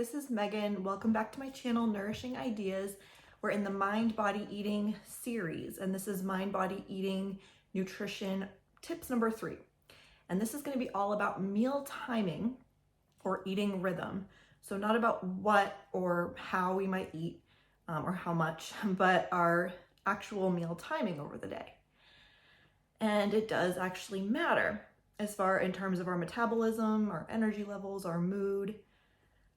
this is Megan. Welcome back to my channel, Nourishing Ideas. We're in the Mind Body Eating series, and this is Mind Body Eating Nutrition tips number 3. And this is going to be all about meal timing or eating rhythm. So not about what or how we might eat or how much, but our actual meal timing over the day. And it does actually matter as far in terms of our metabolism, our energy levels, our mood.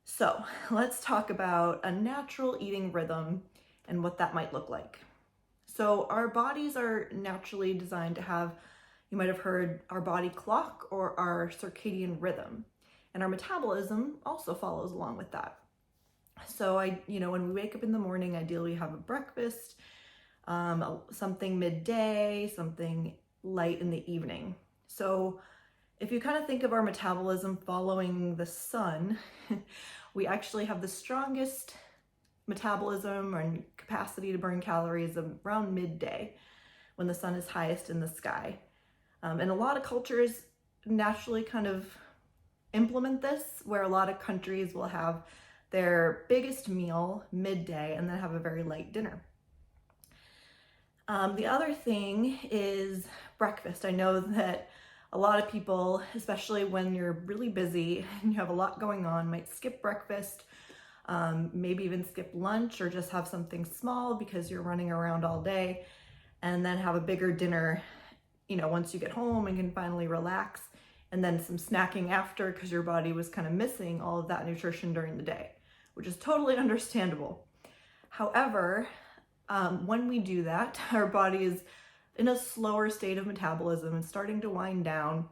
So let's talk about a natural eating rhythm and what that might look like. So our bodies are naturally designed to have, you might have heard, our body clock or our circadian rhythm. And our metabolism also follows along with that. So when we wake up in the morning, ideally we have a breakfast, something midday, something light in the evening. So if you kind of think of our metabolism following the sun, we actually have the strongest metabolism and capacity to burn calories around midday when the sun is highest in the sky. And a lot of cultures naturally kind of implement this, where a lot of countries will have their biggest meal midday and then have a very light dinner. The other thing is breakfast. I know that a lot of people, especially when you're really busy and you have a lot going on, might skip breakfast, maybe even skip lunch or just have something small because you're running around all day, and then have a bigger dinner, once you get home and can finally relax, and then some snacking after because your body was kind of missing all of that nutrition during the day, which is totally understandable. However, when we do that, our body is in a slower state of metabolism and starting to wind down,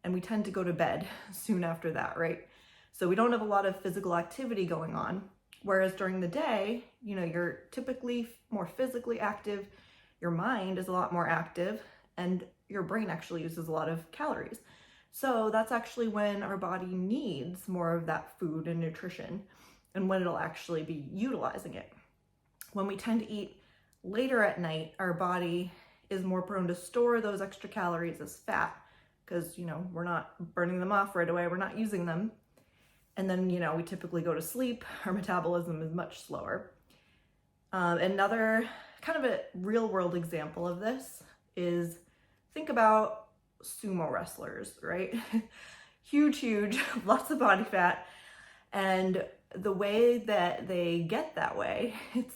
and we tend to go to bed soon after that, right? So we don't have a lot of physical activity going on, whereas during the day, you're typically more physically active, your mind is a lot more active, and your brain actually uses a lot of calories. So that's actually when our body needs more of that food and nutrition, and when it'll actually be utilizing it. When we tend to eat later at night, our body is more prone to store those extra calories as fat because, we're not burning them off right away, we're not using them. And then, we typically go to sleep, our metabolism is much slower. Another kind of a real world example of this is, think about sumo wrestlers, right? Huge, lots of body fat. And the way that they get that way, it's,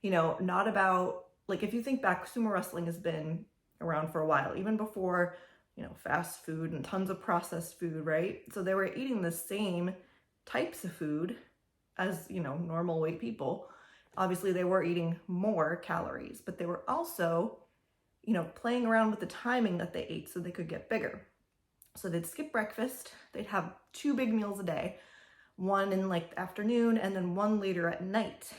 not about, like, if you think back, sumo wrestling has been around for a while, even before, fast food and tons of processed food, right? So they were eating the same types of food as, normal weight people. Obviously, they were eating more calories, but they were also, playing around with the timing that they ate so they could get bigger. So they'd skip breakfast, they'd have 2 big meals a day, one in like the afternoon and then one later at night.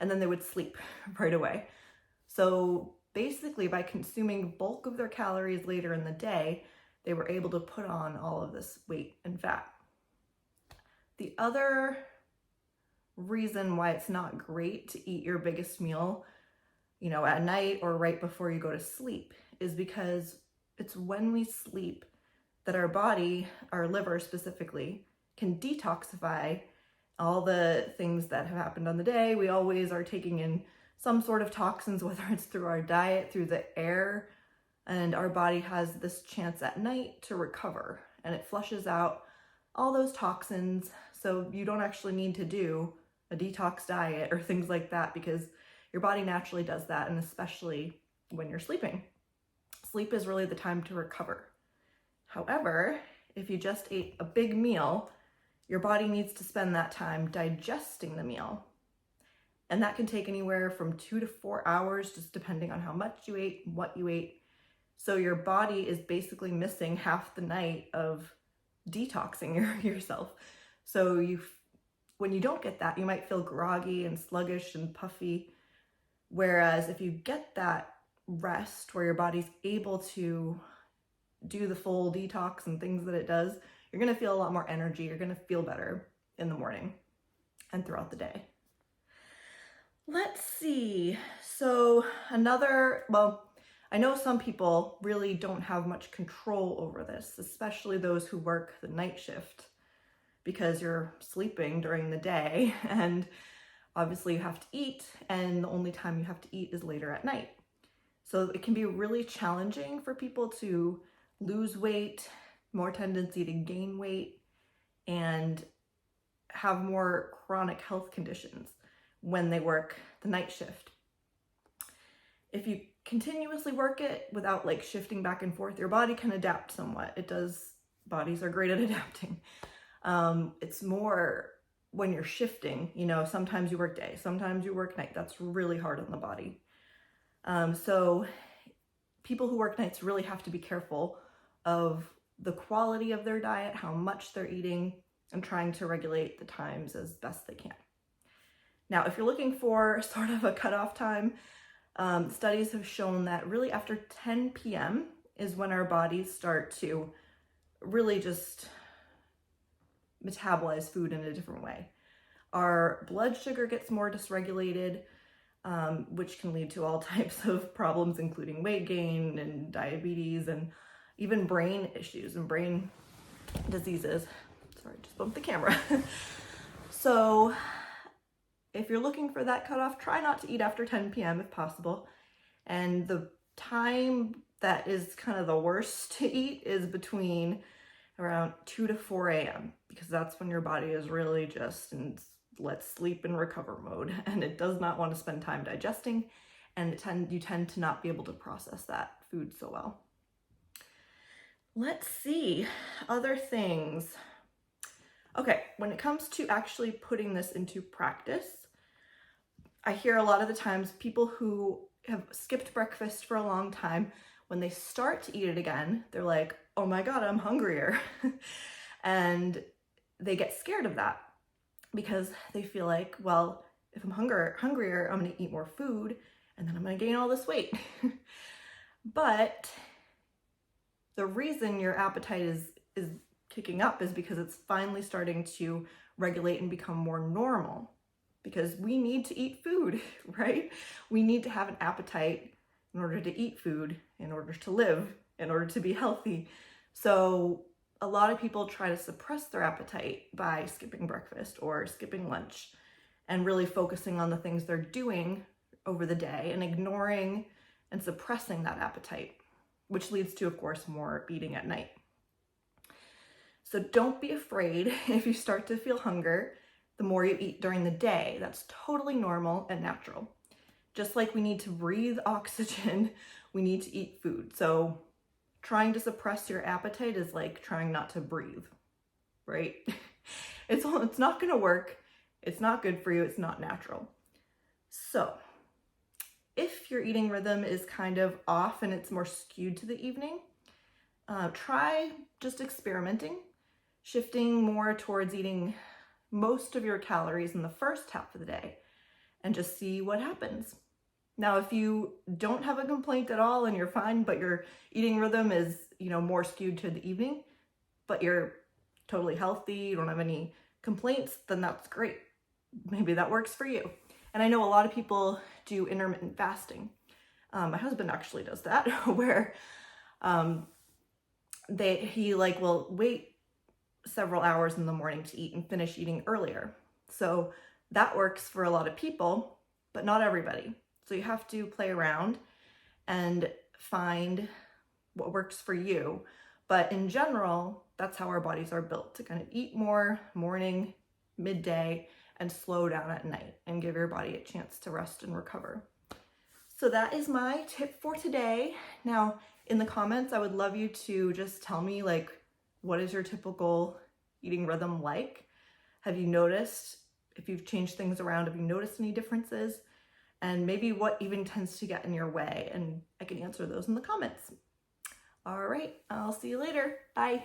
And then they would sleep right away. So basically, by consuming bulk of their calories later in the day, they were able to put on all of this weight and fat. The other reason why it's not great to eat your biggest meal, at night or right before you go to sleep, is because it's when we sleep that our body, our liver specifically, can detoxify all the things that have happened on the day. We always are taking in some sort of toxins, whether it's through our diet, through the air, and our body has this chance at night to recover, and it flushes out all those toxins. So you don't actually need to do a detox diet or things like that, because your body naturally does that, and especially when you're sleeping. Sleep is really the time to recover. However, if you just ate a big meal, your body needs to spend that time digesting the meal. And that can take anywhere from 2 to 4 hours, just depending on how much you ate, what you ate. So your body is basically missing half the night of detoxing yourself. So when you don't get that, you might feel groggy and sluggish and puffy. Whereas if you get that rest where your body's able to do the full detox and things that it does, you're going to feel a lot more energy. You're going to feel better in the morning and throughout the day. Let's see. So I know some people really don't have much control over this, especially those who work the night shift. because you're sleeping during the day and obviously you have to eat, and the only time you have to eat is later at night. So it can be really challenging for people to lose weight, more tendency to gain weight, and have more chronic health conditions when they work the night shift. If you continuously work it without like shifting back and forth, your body can adapt somewhat. It does. Bodies are great at adapting. It's more when you're shifting, you know, sometimes you work day, sometimes you work night. That's really hard on the body. So people who work nights really have to be careful of the quality of their diet, how much they're eating, and trying to regulate the times as best they can. Now, if you're looking for sort of a cutoff time, studies have shown that really after 10 p.m. is when our bodies start to really just metabolize food in a different way. Our blood sugar gets more dysregulated, which can lead to all types of problems, including weight gain and diabetes and even brain issues and brain diseases. Sorry, just bumped the camera. So if you're looking for that cutoff, try not to eat after 10 p.m. if possible. And the time that is kind of the worst to eat is between around 2 to 4 a.m. because that's when your body is really just in let's sleep and recover mode, and it does not want to spend time digesting, and you tend to not be able to process that food so well. Let's see, other things. Okay, when it comes to actually putting this into practice, I hear a lot of the times people who have skipped breakfast for a long time, when they start to eat it again, they're like, oh my God, I'm hungrier. And they get scared of that because they feel like, well, if I'm hungrier, I'm gonna eat more food and then I'm gonna gain all this weight. But the reason your appetite is kicking up is because it's finally starting to regulate and become more normal, because we need to eat food, right? We need to have an appetite in order to eat food, in order to live, in order to be healthy. So a lot of people try to suppress their appetite by skipping breakfast or skipping lunch and really focusing on the things they're doing over the day and ignoring and suppressing that appetite, which leads to, of course, more eating at night. So don't be afraid if you start to feel hunger the more you eat during the day. That's totally normal and natural. Just like we need to breathe oxygen, we need to eat food. So trying to suppress your appetite is like trying not to breathe, right? It's not gonna work. It's not good for you. It's not natural. So if your eating rhythm is kind of off and it's more skewed to the evening, try just experimenting, shifting more towards eating most of your calories in the first half of the day and just see what happens. Now, if you don't have a complaint at all and you're fine, but your eating rhythm is, more skewed to the evening, but you're totally healthy, you don't have any complaints, then that's great. Maybe that works for you. And I know a lot of people do intermittent fasting. My husband actually does that, where he will wait several hours in the morning to eat and finish eating earlier. So that works for a lot of people, but not everybody. So you have to play around and find what works for you. But in general, that's how our bodies are built, to kind of eat more morning, midday, and slow down at night and give your body a chance to rest and recover. So that is my tip for today. Now, in the comments, I would love you to just tell me, what is your typical eating rhythm like? Have you noticed, if you've changed things around, have you noticed any differences? And maybe what even tends to get in your way? And I can answer those in the comments. All right, I'll see you later. Bye.